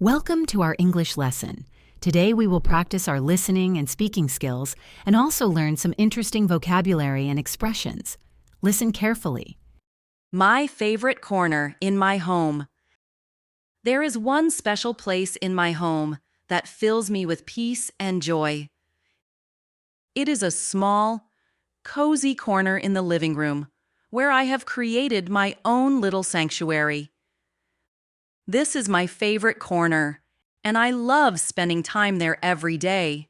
Welcome to our English lesson. Today we will practice our listening and speaking skills and also learn some interesting vocabulary and expressions. Listen carefully. My favorite corner in my home. There is one special place in my home that fills me with peace and joy. It is a small, cozy corner in the living room where I have created my own little sanctuary. This is my favorite corner, and I love spending time there every day.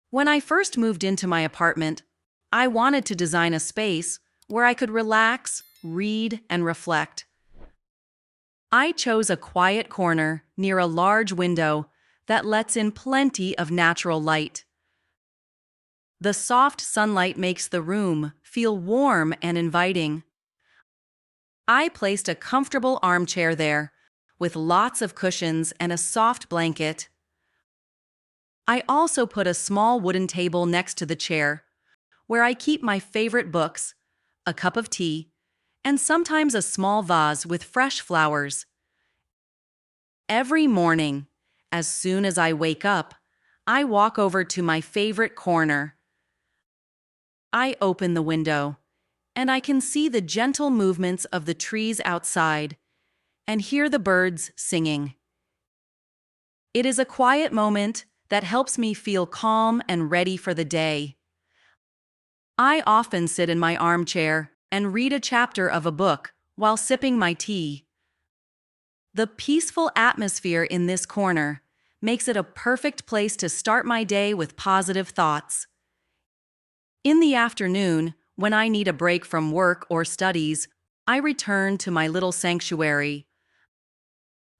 When I first moved into my apartment, I wanted to design a space where I could relax, read, and reflect. I chose a quiet corner near a large window that lets in plenty of natural light. The soft sunlight makes the room feel warm and inviting. I placed a comfortable armchair there, with lots of cushions and a soft blanket. I also put a small wooden table next to the chair, where I keep my favorite books, a cup of tea, and sometimes a small vase with fresh flowers. Every morning, as soon as I wake up, I walk over to my favorite corner. I open the window, and I can see the gentle movements of the trees outside and hear the birds singing. It is a quiet moment that helps me feel calm and ready for the day. I often sit in my armchair and read a chapter of a book while sipping my tea. The peaceful atmosphere in this corner makes it a perfect place to start my day with positive thoughts. In the afternoon, when I need a break from work or studies, I return to my little sanctuary.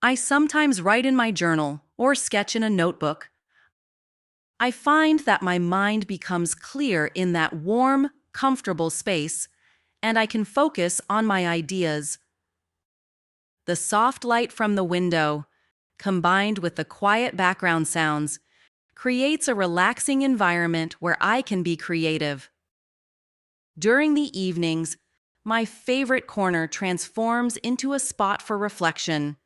I sometimes write in my journal or sketch in a notebook. I find that my mind becomes clear in that warm, comfortable space, and I can focus on my ideas. The soft light from the window, combined with the quiet background sounds, creates a relaxing environment where I can be creative. During the evenings, my favorite corner transforms into a spot for reflection.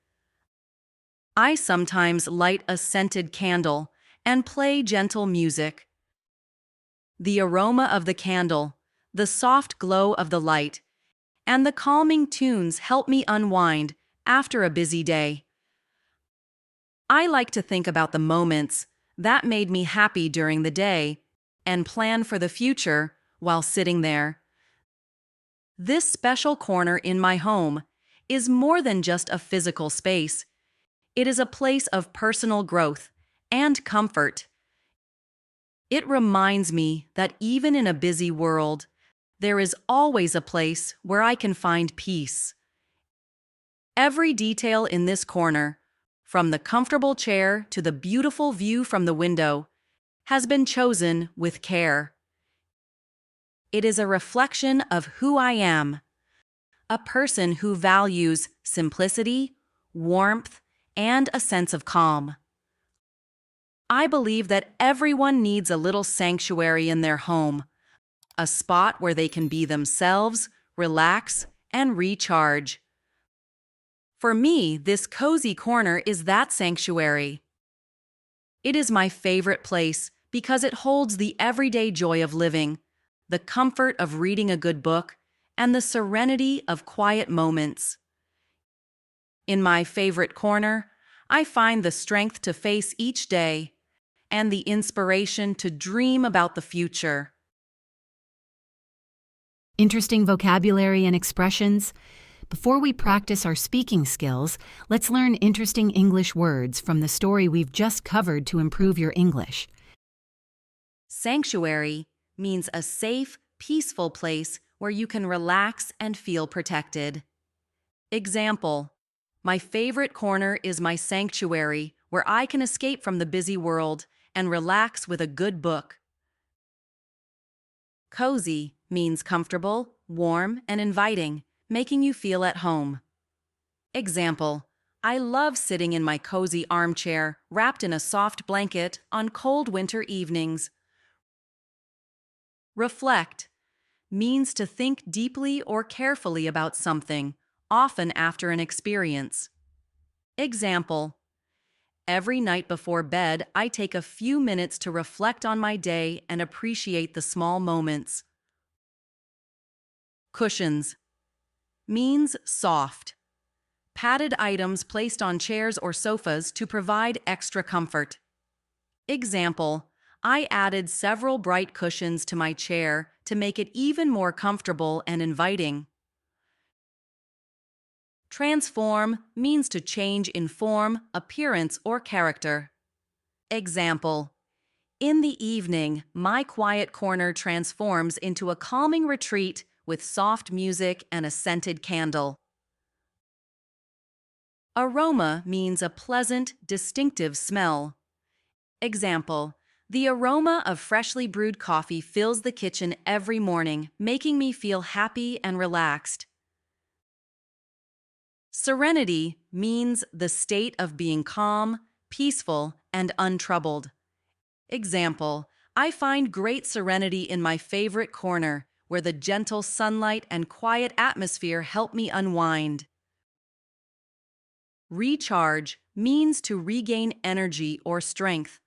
I sometimes light a scented candle and play gentle music. The aroma of the candle, the soft glow of the light, and the calming tunes help me unwind after a busy day. I like to think about the moments that made me happy during the day and plan for the future while sitting there. This special corner in my home is more than just a physical space. It is a place of personal growth and comfort. It reminds me that even in a busy world, there is always a place where I can find peace. Every detail in this corner, from the comfortable chair to the beautiful view from the window, has been chosen with care. It is a reflection of who I am, a person who values simplicity, warmth, and a sense of calm. I believe that everyone needs a little sanctuary in their home, a spot where they can be themselves, relax, and recharge. For me, this cozy corner is that sanctuary. It is my favorite place because it holds the everyday joy of living, the comfort of reading a good book, and the serenity of quiet moments. In my favorite corner, I find the strength to face each day and the inspiration to dream about the future. Interesting vocabulary and expressions. Before we practice our speaking skills, let's learn interesting English words from the story we've just covered to improve your English. Sanctuary means a safe, peaceful place where you can relax and feel protected. Example: my favorite corner is my sanctuary where I can escape from the busy world and relax with a good book. Cozy means comfortable, warm, and inviting, making you feel at home. Example: I love sitting in my cozy armchair, wrapped in a soft blanket on cold winter evenings. Reflect means to think deeply or carefully about something, often after an experience. Example: Every night before bed, I take a few minutes to reflect on my day and appreciate the small moments. Cushions means soft, padded items placed on chairs or sofas to provide extra comfort. Example, I added several bright cushions to my chair to make it even more comfortable and inviting. Transform means to change in form, appearance, or character. Example, in the evening, my quiet corner transforms into a calming retreat with soft music and a scented candle. Aroma means a pleasant, distinctive smell. Example, the aroma of freshly brewed coffee fills the kitchen every morning, making me feel happy and relaxed. Serenity means the state of being calm, peaceful, and untroubled. Example, I find great serenity in my favorite corner, where the gentle sunlight and quiet atmosphere help me unwind. Recharge means to regain energy or strength,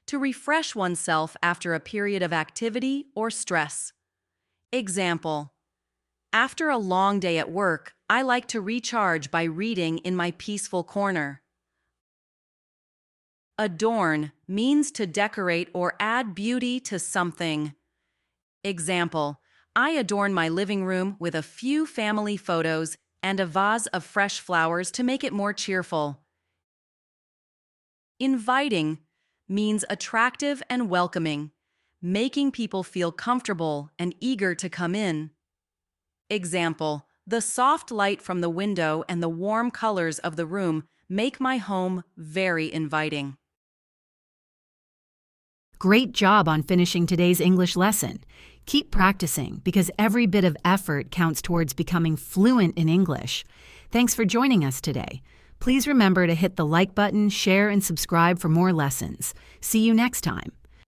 to refresh oneself after a period of activity or stress. Example, after a long day at work, I like to recharge by reading in my peaceful corner. Adorn means to decorate or add beauty to something. Example, I adorn my living room with a few family photos and a vase of fresh flowers to make it more cheerful. Inviting means attractive and welcoming, making people feel comfortable and eager to come in. Example, the soft light from the window and the warm colors of the room make my home very inviting. Great job on finishing today's English lesson. Keep practicing because every bit of effort counts towards becoming fluent in English. Thanks for joining us today. Please remember to hit the like button, share, and subscribe for more lessons. See you next time.